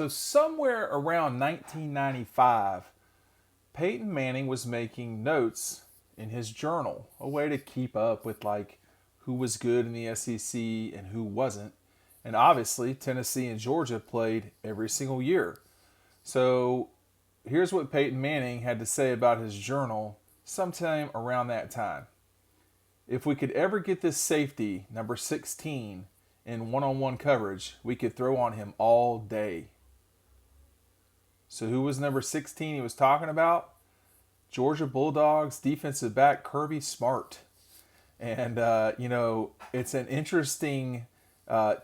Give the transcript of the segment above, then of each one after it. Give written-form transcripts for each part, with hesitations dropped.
So somewhere around 1995, Peyton Manning was making notes in his journal, a way to keep up with like who was good in the SEC and who wasn't. And obviously, Tennessee and Georgia played every single year. So here's what Peyton Manning had to say about his journal sometime around that time. If we could ever get this safety, number 16, in one on one coverage, we could throw on him all day. So who was number 16 he was talking about? Georgia Bulldogs defensive back Kirby Smart. And, it's an interesting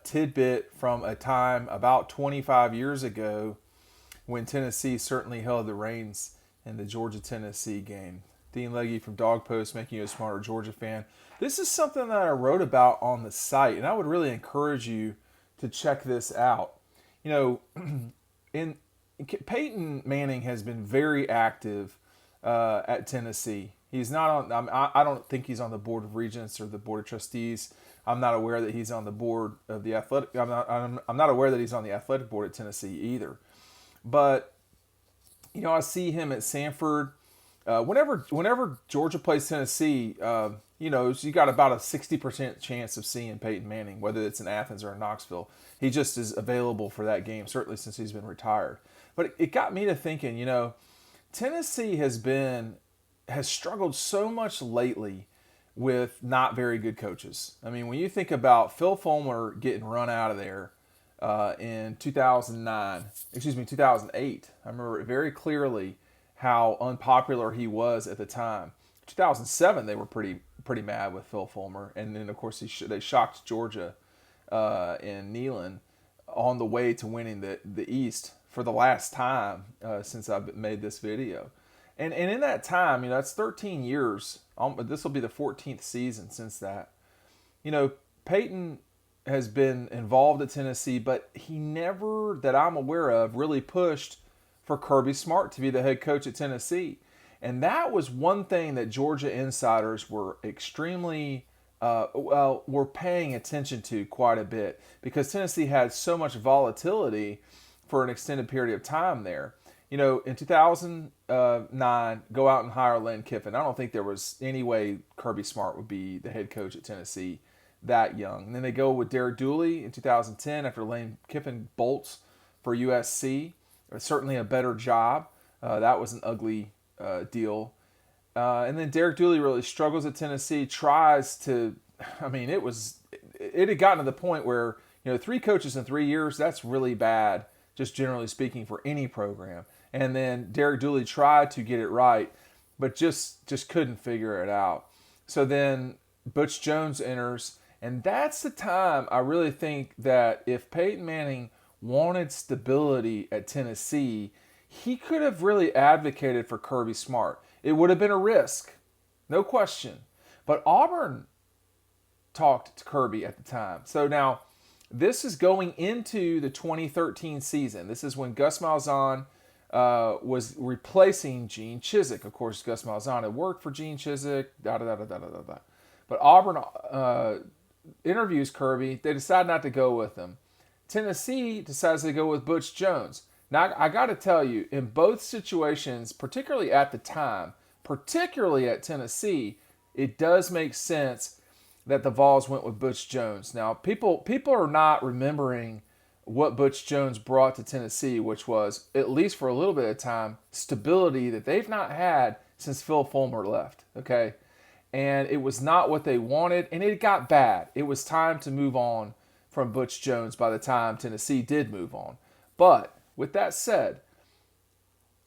tidbit from a time about 25 years ago when Tennessee certainly held the reins in the Georgia-Tennessee game. Dean Legge from Dog Post, making you a smarter Georgia fan. This is something that I wrote about on the site, and I would really encourage you to check this out. You know, in Peyton Manning has been very active at Tennessee. He's not on. I don't think he's on the board of regents or the board of trustees. I'm not aware that he's on the board of the athletic. I'm not aware that he's on the athletic board at Tennessee either. But I see him at Sanford. Whenever Georgia plays Tennessee, you got about a 60% chance of seeing Peyton Manning, whether it's in Athens or in Knoxville. He just is available for that game, certainly since he's been retired. But it got me to thinking, Tennessee has struggled so much lately with not very good coaches. I mean, when you think about Phil Fulmer getting run out of there in 2008, I remember very clearly how unpopular he was at the time. 2007, they were pretty mad with Phil Fulmer, and then of course they shocked Georgia in Neyland on the way to winning the East for the last time since I've made this video. And in that time, that's 13 years. This will be the 14th season since that. Peyton has been involved at Tennessee, but he never, that I'm aware of, really pushed for Kirby Smart to be the head coach at Tennessee. And that was one thing that Georgia insiders were extremely, were paying attention to quite a bit, because Tennessee had so much volatility for an extended period of time there. In 2009, go out and hire Lane Kiffin. I don't think there was any way Kirby Smart would be the head coach at Tennessee that young. And then they go with Derek Dooley in 2010 after Lane Kiffin bolts for USC. Certainly a better job. That was an ugly deal. And then Derek Dooley really struggles at Tennessee, it had gotten to the point where, 3 coaches in 3 years, that's really bad, just generally speaking, for any program. And then Derek Dooley tried to get it right, but just couldn't figure it out. So then Butch Jones enters, and that's the time I really think that if Peyton Manning wanted stability at Tennessee, he could have really advocated for Kirby Smart. It would have been a risk, no question. But Auburn talked to Kirby at the time. So now this is going into the 2013 season. This is when Gus Malzahn was replacing Gene Chizik. Of course, Gus Malzahn had worked for Gene Chizik, da-da-da-da-da-da-da. But Auburn interviews Kirby. They decide not to go with him. Tennessee decides to go with Butch Jones. Now, I got to tell you, in both situations, particularly at the time, particularly at Tennessee, it does make sense that the Vols went with Butch Jones. Now, people are not remembering what Butch Jones brought to Tennessee, which was, at least for a little bit of time, stability that they've not had since Phil Fulmer left, okay? And it was not what they wanted, and it got bad. It was time to move on from Butch Jones by the time Tennessee did move on. But with that said,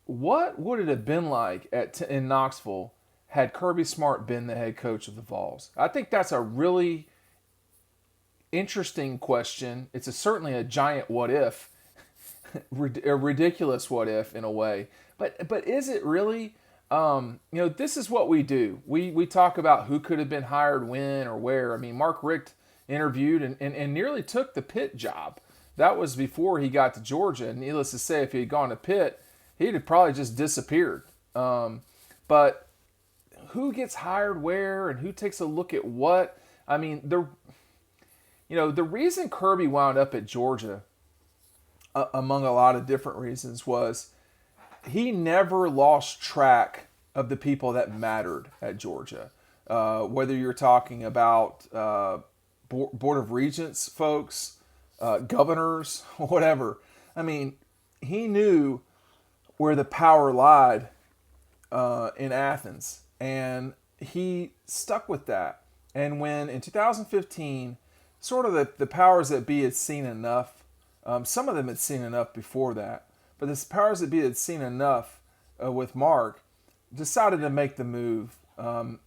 what would it have been like in Knoxville had Kirby Smart been the head coach of the Vols? I think that's a really interesting question. It's certainly a giant what if, a ridiculous what if in a way. But is it really? This is what we do. We talk about who could have been hired when or where. I mean, Mark Richt interviewed and nearly took the Pitt job. That was before he got to Georgia. And needless to say, if he had gone to Pitt, he'd have probably just disappeared. But who gets hired where and who takes a look at what? I mean, the reason Kirby wound up at Georgia among a lot of different reasons, was he never lost track of the people that mattered at Georgia. Whether you're talking about Board of Regents folks, governors, whatever. I mean, he knew where the power lied in Athens, and he stuck with that. And when in 2015, sort of the powers that be had seen enough, some of them had seen enough before that, but the powers that be had seen enough with Mark, decided to make the move. Greg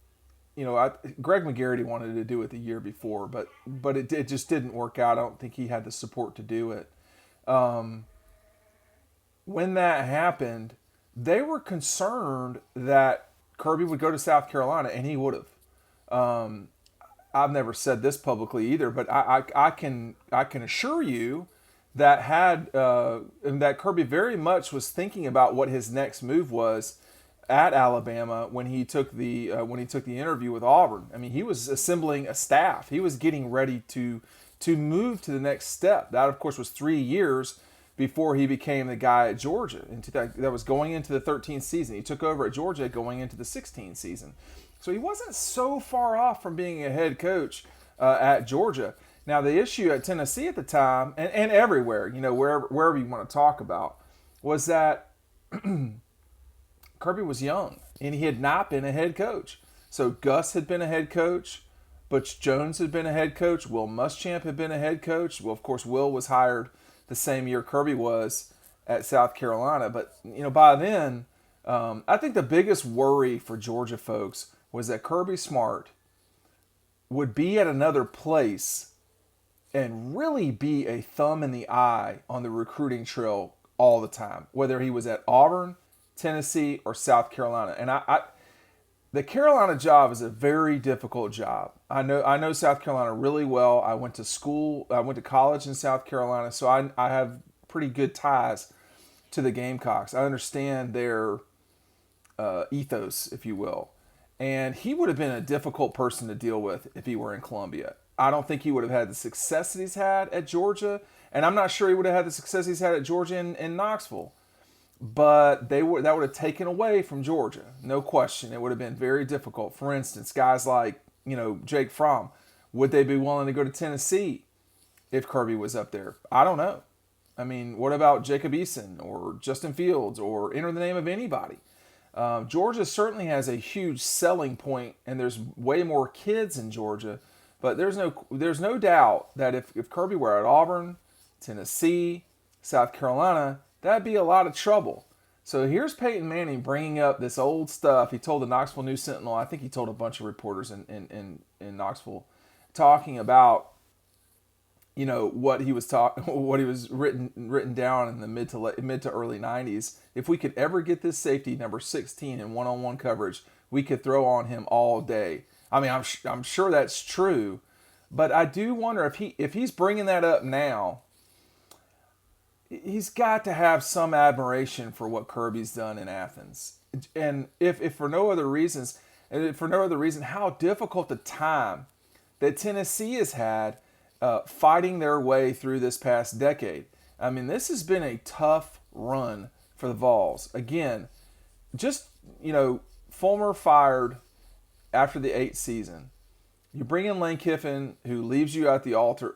McGarity wanted to do it the year before, but it just didn't work out. I don't think he had the support to do it. When that happened, they were concerned that Kirby would go to South Carolina, and he would have. I've never said this publicly either, but I can assure you that that Kirby very much was thinking about what his next move was at Alabama when he took the interview with Auburn. I mean, he was assembling a staff. He was getting ready to move to the next step. That, of course, was 3 years before he became the guy at Georgia. That was going into the 13th season. He took over at Georgia going into the 16th season. So he wasn't so far off from being a head coach at Georgia. Now, the issue at Tennessee at the time, and everywhere, wherever you want to talk about, was that Kirby was young, and he had not been a head coach. So Gus had been a head coach. Butch Jones had been a head coach. Will Muschamp had been a head coach. Well, of course, Will was hired the same year Kirby was at South Carolina. But, by then, I think the biggest worry for Georgia folks was that Kirby Smart would be at another place and really be a thumb in the eye on the recruiting trail all the time, whether he was at Auburn, Tennessee, or South Carolina. And the Carolina job is a very difficult job. I know South Carolina really well. I went to college in South Carolina, so I have pretty good ties to the Gamecocks. I understand their ethos, if you will. And he would have been a difficult person to deal with if he were in Columbia. I don't think he would have had the success that he's had at Georgia, and I'm not sure he would have had the success he's had at Georgia in Knoxville. But that would have taken away from Georgia, no question. It would have been very difficult. For instance, guys like Jake Fromm, would they be willing to go to Tennessee if Kirby was up there? I don't know. I mean, what about Jacob Eason or Justin Fields or enter the name of anybody? Georgia certainly has a huge selling point, and there's way more kids in Georgia. But there's no doubt that if Kirby were at Auburn, Tennessee, South Carolina, that'd be a lot of trouble. So here's Peyton Manning bringing up this old stuff. He told the Knoxville News Sentinel, I think he told a bunch of reporters in Knoxville, talking about what he was written down in the mid to early 90s. If we could ever get this safety number 16 in one-on-one coverage, we could throw on him all day. I mean, I'm sure that's true, but I do wonder if he's bringing that up now. He's got to have some admiration for what Kirby's done in Athens, and if for no other reason, how difficult a time that Tennessee has had fighting their way through this past decade. I mean, this has been a tough run for the Vols. Again, just Fulmer fired after the 8th season. You bring in Lane Kiffin, who leaves you at the altar.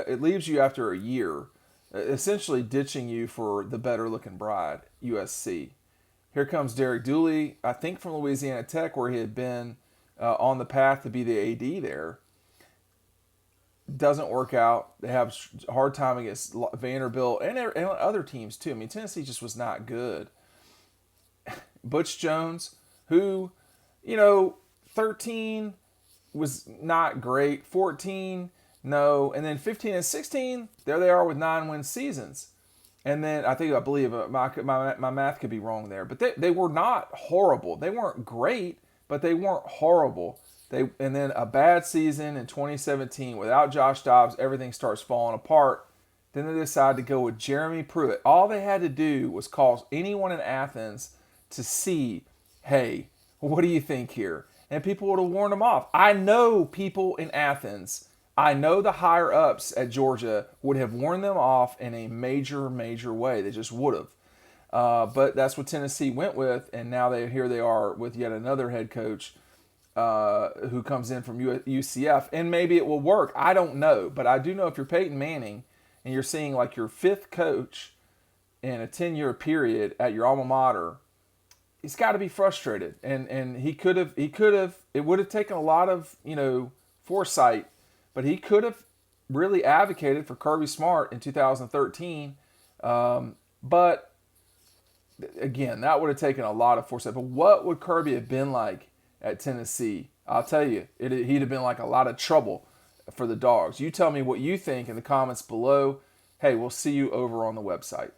It leaves you after a year, essentially ditching you for the better-looking bride, USC. Here comes Derek Dooley, I think from Louisiana Tech, where he had been on the path to be the AD there. Doesn't work out. They have a hard time against Vanderbilt and other teams too. I mean, Tennessee just was not good. Butch Jones, who, 13 was not great. 14, no. And then 15 and 16, there they are with 9-win seasons. And then I believe my math could be wrong there, but they were not horrible. They weren't great, but they weren't horrible. And then a bad season in 2017 without Josh Dobbs, everything starts falling apart. Then they decide to go with Jeremy Pruitt. All they had to do was call anyone in Athens to see, hey, what do you think here? And people would have warned them off. I know people in Athens I know the higher ups at Georgia would have warned them off in a major, major way. They just would have. But that's what Tennessee went with, and now here they are with yet another head coach who comes in from UCF, and maybe it will work. I don't know, but I do know if you're Peyton Manning and you're seeing like your fifth coach in a 10-year period at your alma mater, he's got to be frustrated, and he could have it would have taken a lot of foresight, but he could have really advocated for Kirby Smart in 2013, but again, that would have taken a lot of foresight. But what would Kirby have been like at Tennessee? I'll tell you, he'd have been like a lot of trouble for the Dogs. You tell me what you think in the comments below. Hey, we'll see you over on the website.